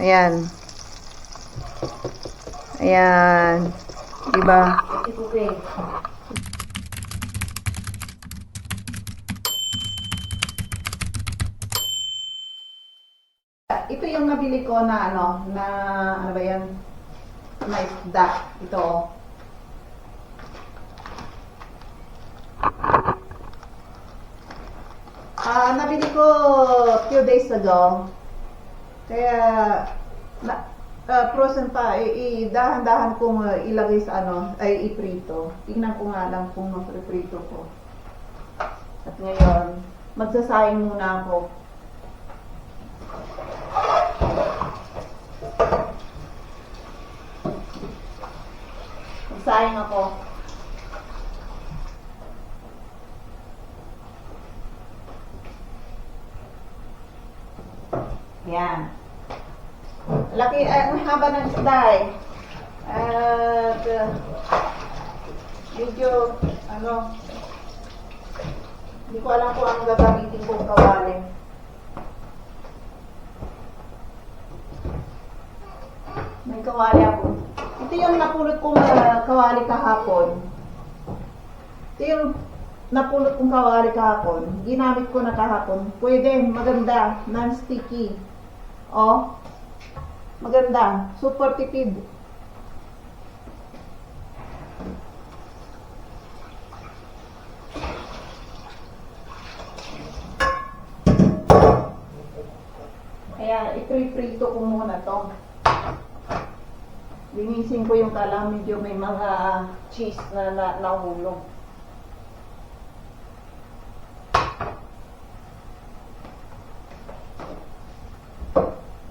Ayan. Ayan. Diba? Ito yung nabili ko na ano ba yan? Na isda. Ito. Nabili ko few days ago. Kaya frozen pa, dahan-dahan kong ilagay sa iprito. Tingnan ko nga lang kung mapriprito ko. At ngayon, magsasayang muna ako. Magsayang ako. Yan. Laki, ang haba ng isda eh. At medyo, hindi ko alam kung anong gagamitin kong kawali. May kawali ako. Ito yung napulot kong kawali kahapon. Ito yung napulot kong kawali kahapon. Ginamit ko na kahapon. Pwede, maganda, non-sticky. Oh. Maganda. Super tipid. Kaya iprito ko muna to. Linisin ko yung kalang, medyo may mga cheese na nahulog.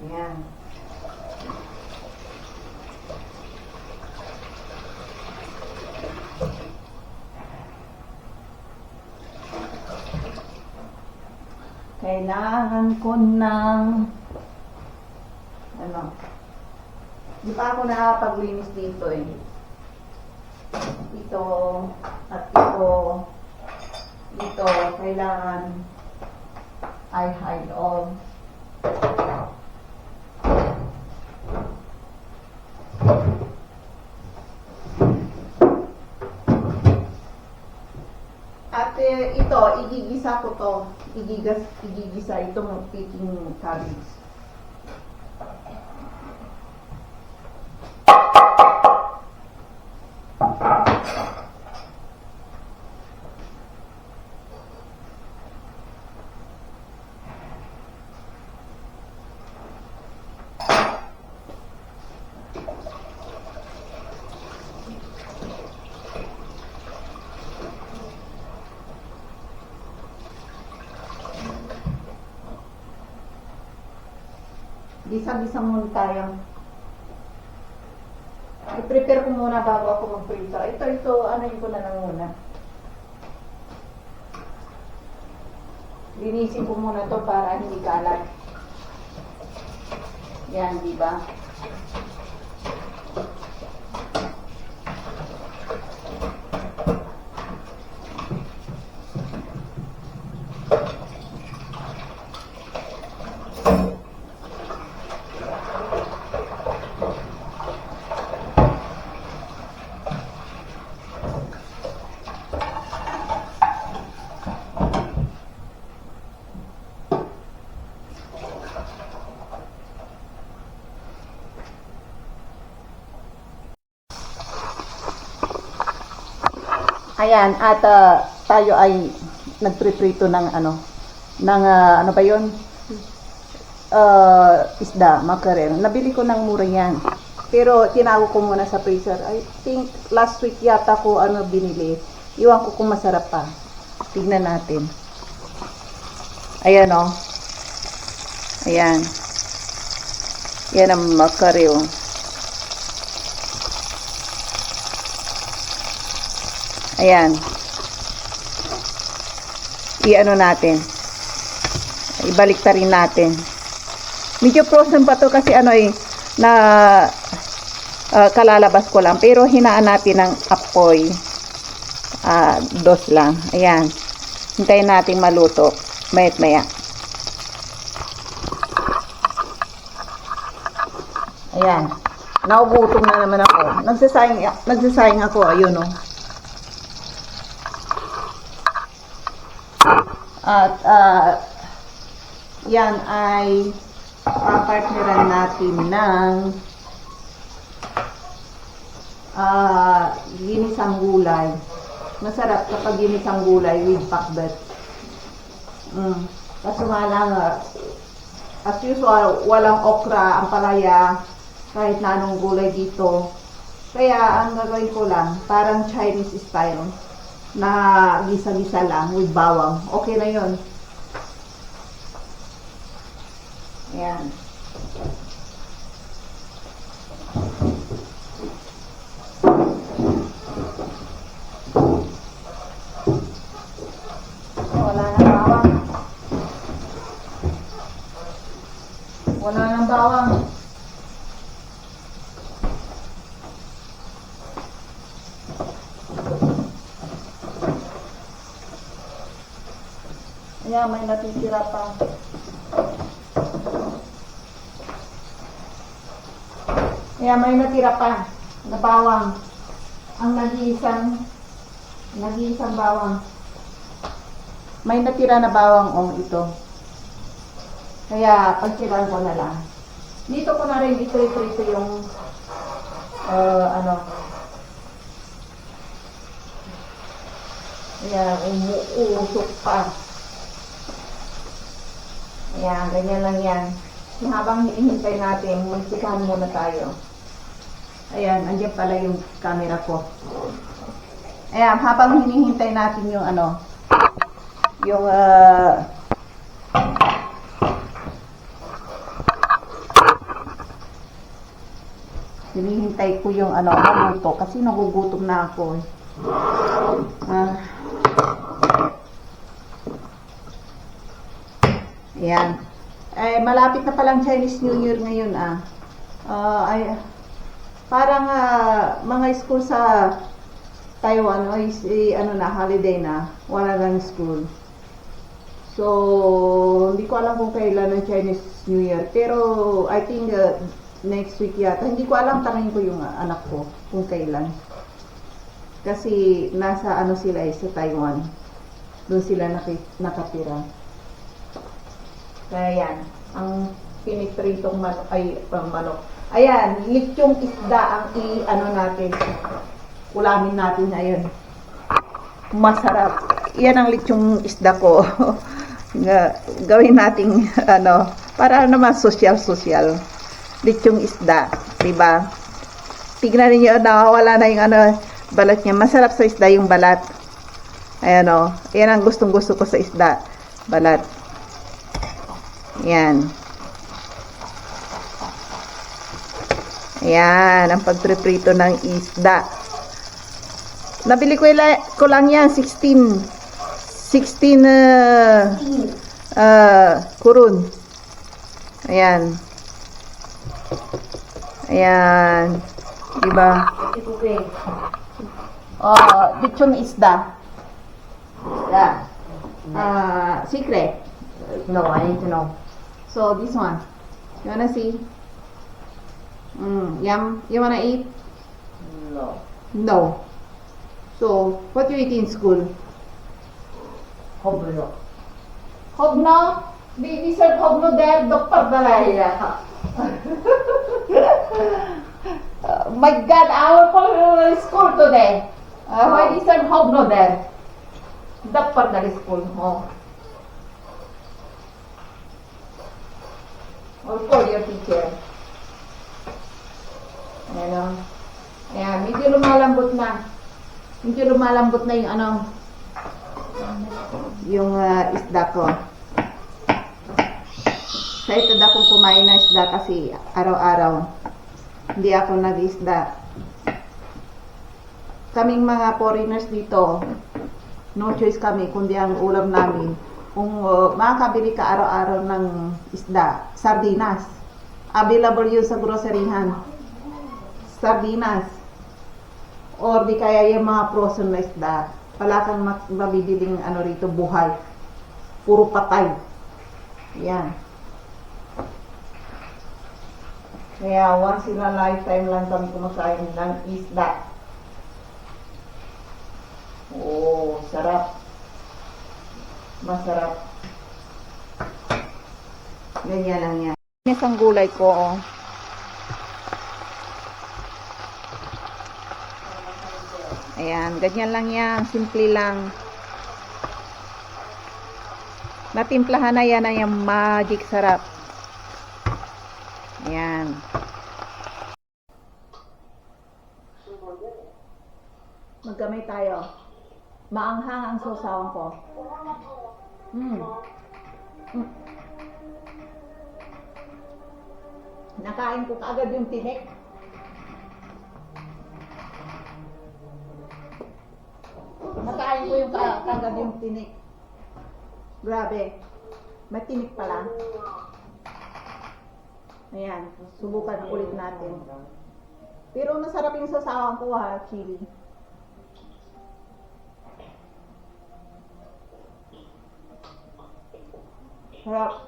Ayan. Kailangan ko ng di pa ako nakapaglinis dito eh. Ito at ito. Dito kailangan I hide all. At ito, igigisa ko to. Igigisa itong picking cabbage. Gisa-gisa muna tayo. I-prepare ko muna bago ako mag-prito. Ito, ano ko na lang muna. Linisin ko muna to para hindi kalat. Yan, di ba? Ayan, at tayo ay nagpriprito ng ano ba yun? Isda, mackerel. Nabili ko ng mura yan. Pero tinago ko muna sa freezer. I think last week yata ko binili. Iwan ko kung masarap pa. Tignan natin. Ayan o. Ayan. Yan ang mackerel. Ayan. I-ano natin. Ibalik ta rin natin. Medyo frozen pa to kasi kalalabas ko lang. Pero hinaan natin ng apoy. Dos lang. Ayan. Hintayin natin maluto. Mayat maya. Ayan. Naugutom na naman ako. Nagsasayang ako. Ayun, oh. At, yan ay partneran natin ng ginisang gulay. Masarap kapag ginisang gulay with pakbet. Kaso nga lang, as usual, walang okra, ang palaya, kahit na anong gulay dito. Kaya ang gagawin ko lang, parang Chinese style, na gisa-gisa lang with bawang. Okay na yun. Ayan. Wala nang bawang. Wala nang bawang. Ayan, may natitira pa. Ayan, may natira pa na bawang. Ang nag-iisang bawang. May natira na bawang ito. Kaya pagsiran ko na lang. Dito ko na rin ito yung ayan, umuusok pa. Ayan, ganyan lang yan. Habang hinihintay natin, magsikan muna tayo. Ayan, andyan pala yung camera ko. Ayan, habang hinihintay natin yung hinihintay ko yung maluto kasi nagugutom na ako. Ayan. Malapit na palang Chinese New Year ngayon parang mga school sa Taiwan holiday na, wala lang school. So, hindi ko alam kung kailan ang Chinese New Year, pero I think next week yata. Hindi ko alam, tanongin ko yung anak ko kung kailan. Kasi nasa sila sa Taiwan. Doon sila nakatira. Kaya yan, ang pinipritong manok. Ayan, lechong isda ang natin. Ulamin natin ngayon. Masarap. Yan ang lechong isda ko. Gawin nating para naman social. Lechong isda, diba? Tignan niyo, nawawala na yung balat niya. Masarap sa isda yung balat. Ayan yan ang gustong-gusto ko sa isda. Balat. Yan. Ayan, ang pagpreprito ng isda. Nabili ko lang yan, 16 kurun. Ayan. Ayan. Diba? Lechon isda. Yeah. Secret. No, I need to know. So, this one. You wanna see? Yum. You wanna eat? No. No. So, what you eat in school? Hobno. Hobno? They serve hobno there, Dr. Dalai. My God, I will go school today. Why they serve hobno there? Dr. Dalai school. Or for your teacher. Ayan Ayan, medyo lumalambot na. Medyo lumalambot na yung isda ko. Excited akong kumain ng isda kasi araw-araw hindi ako nag-isda. Kaming mga foreigners dito, no choice kami kundi ang ulam namin. Kung makakabili ka araw-araw ng isda, sardinas. Available yun sa groceryhan. Sardinas. Or di kaya yung mga frozen na isda. Wala kang mabibiling rito, buhay. Puro patay. Yan. Kaya once in a lifetime lang kami kumakain ng isda. Oh, sarap. Masarap. Ganyan lang yan. Isang gulay ko, oh. Ayan, ganyan lang yan. Simple lang. Natimplahan na yan na yung magic sarap. Ayan. Magkamay tayo. Maanghang ang sausawan ko. Nakain ko kaagad yung tinik. Nakain ko yung kaagad yung tinik. Grabe. May tinik pala. Ayan. Subukan ulit natin. Pero masarap yung sausawan ko ha, chili. Sarap.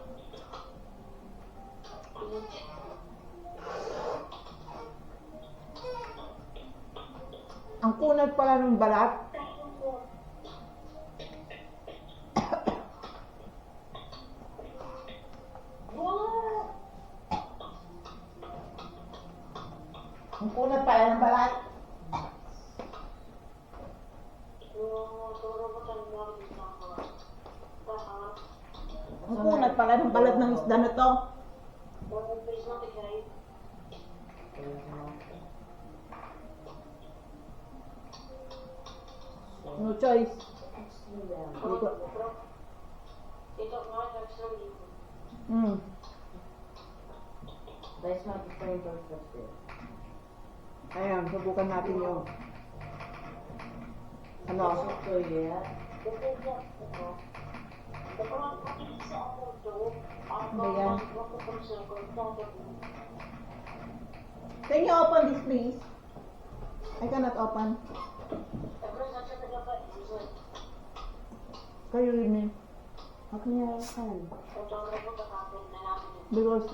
Ang kunat pala ng balat. Ang kunat pala ng balat. Ang kunat pala ng balat ng isda na to. No choice. That's not the same perspective. Ayan, subukan natin yung ano? So yeah. Ano yan? Can you open this please? I cannot open. Kayo yun eh. How can you understand? Because,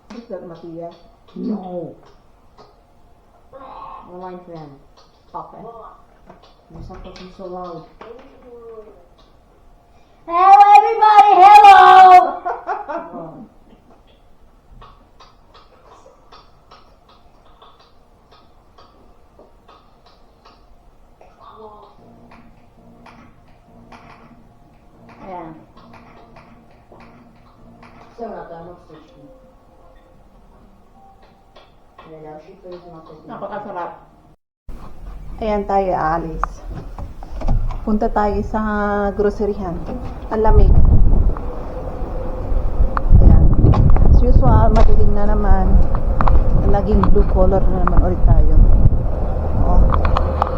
is that Matia? No. Online friend. Okay. You're talking so loud. Hello everybody, hello! Oh. Ayan. Все, надо, оно слышно. Napakasarap. Ayan tayo aalis. Punta tayo sa groceryhan. Ang lamig. Ayan. As usual, madilim na naman. Naging blue color na naman ulit tayo. O,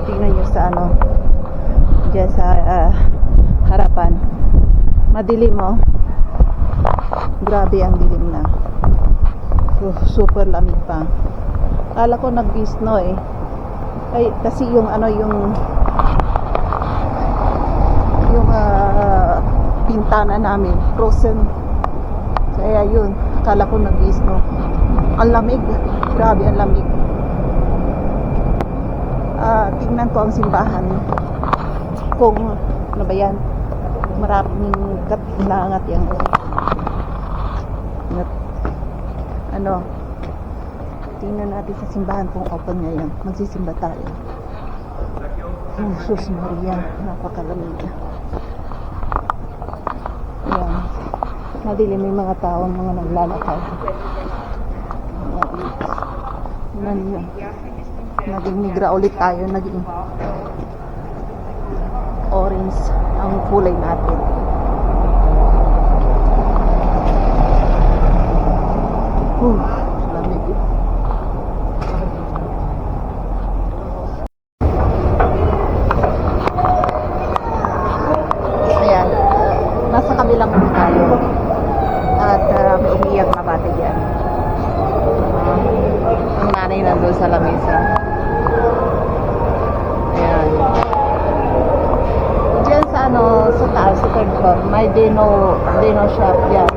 tingnan nyo sa ano. Diyan sa harapan. Madilim oh. Grabe ang dilim na. Super lamig pa. Kala ko nag-snow eh. Ay, kasi yung ano yung pintana namin frozen. Kaya yun, kala ko nag-snow. Ang lamig. Grabe ang lamig. Tingnan ko ang simbahan. Kung ano ba yan? Maraming katlangat yan. Ano? Tingnan natin sa simbahan kung open ngayon. Magsisimba tayo. Jesus Maria, napakalamig. Ayan. Madilim, may mga taong mga naglalakad. Naging migra ulit tayo. Naging orange ang kulay natin. Lamig. Ayan. Nasa kabilang room tayo. At may umiyak na bata dyan. Ang nanay nandun sa lamesa. Ayan. Diyan sa ano, sa taas, sa third dinner shop dyan.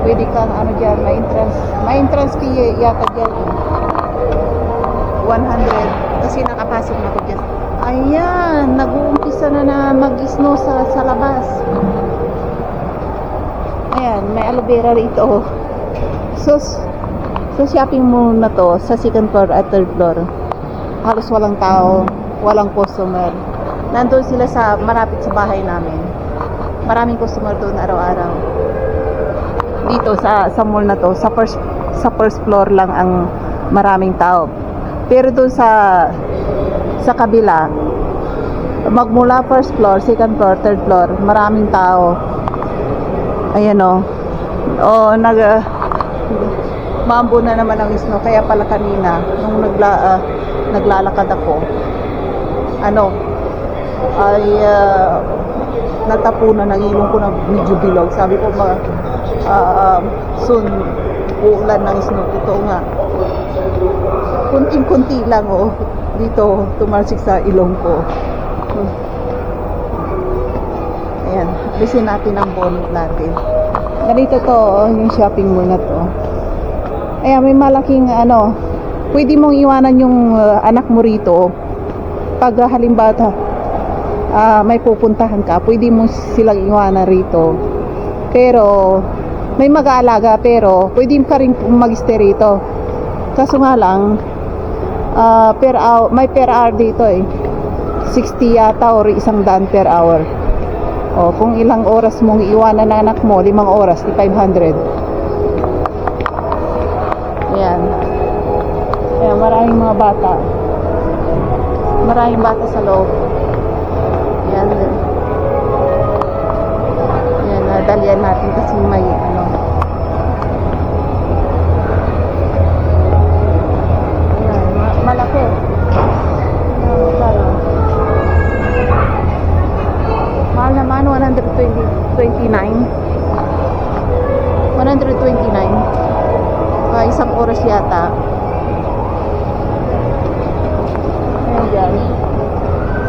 Pwede kang ano dyan, may entrance fee yata dyan. 100 kasi nakapasok na ako dyan. Ayan, nag-uumpisa na mag-snow sa labas. Ayan, may aloe vera rito. So shopping mall na to, sa second floor at third floor. Halos walang tao, walang customer. Nandun sila sa malapit sa bahay namin. Maraming customer doon araw-araw. Dito sa mall na to, sa first floor lang ang maraming tao. Pero doon sa kabila, magmula first floor, second floor, third floor, maraming tao. Ayan o. Maambo na naman ang snow. Kaya pala kanina, nung naglalakad ako, natapunan ng ilong ko na medyo bilog. Sabi ko, soon, uulan ng snow. Ito nga. Kunting-kunti lang, dito, tumarsik sa ilong ko. Ayan, alisin natin ang bonnet natin. Ganito to, yung shopping mall na to. Ayan, may malaking pwede mong iwanan yung anak mo rito. Pag halimbawa may pupuntahan ka, pwede mo silang iwanan rito. Pero may mag-aalaga, pero pwede ka rin mag-stay rito. Kaso nga lang, may per hour dito 60 yata or 100 per hour. Kung ilang oras mong iwanan ng anak mo, 5 oras, di 500. Ayan. Ayan, maraming mga bata. Maraming bata sa loob. Ayan. Ayan, dalian natin kasi may Ayan, malaki. Mahal naman, 129. Isang oras yata. Ayan dyan.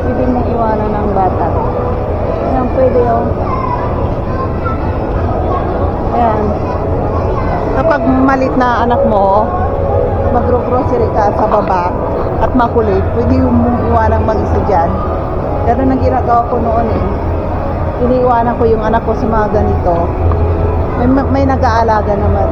Pwede mong iwanan ng bata. Ayan, pwede Ayan. Kapag malit na anak mo, magro-grocery ka sa baba at makulit, pwede mong iwanan mag-isa dyan. Ganun ang ginagawa ko noon Iniiwanan ko yung anak ko sa mga ganito. May nag-aalaga naman.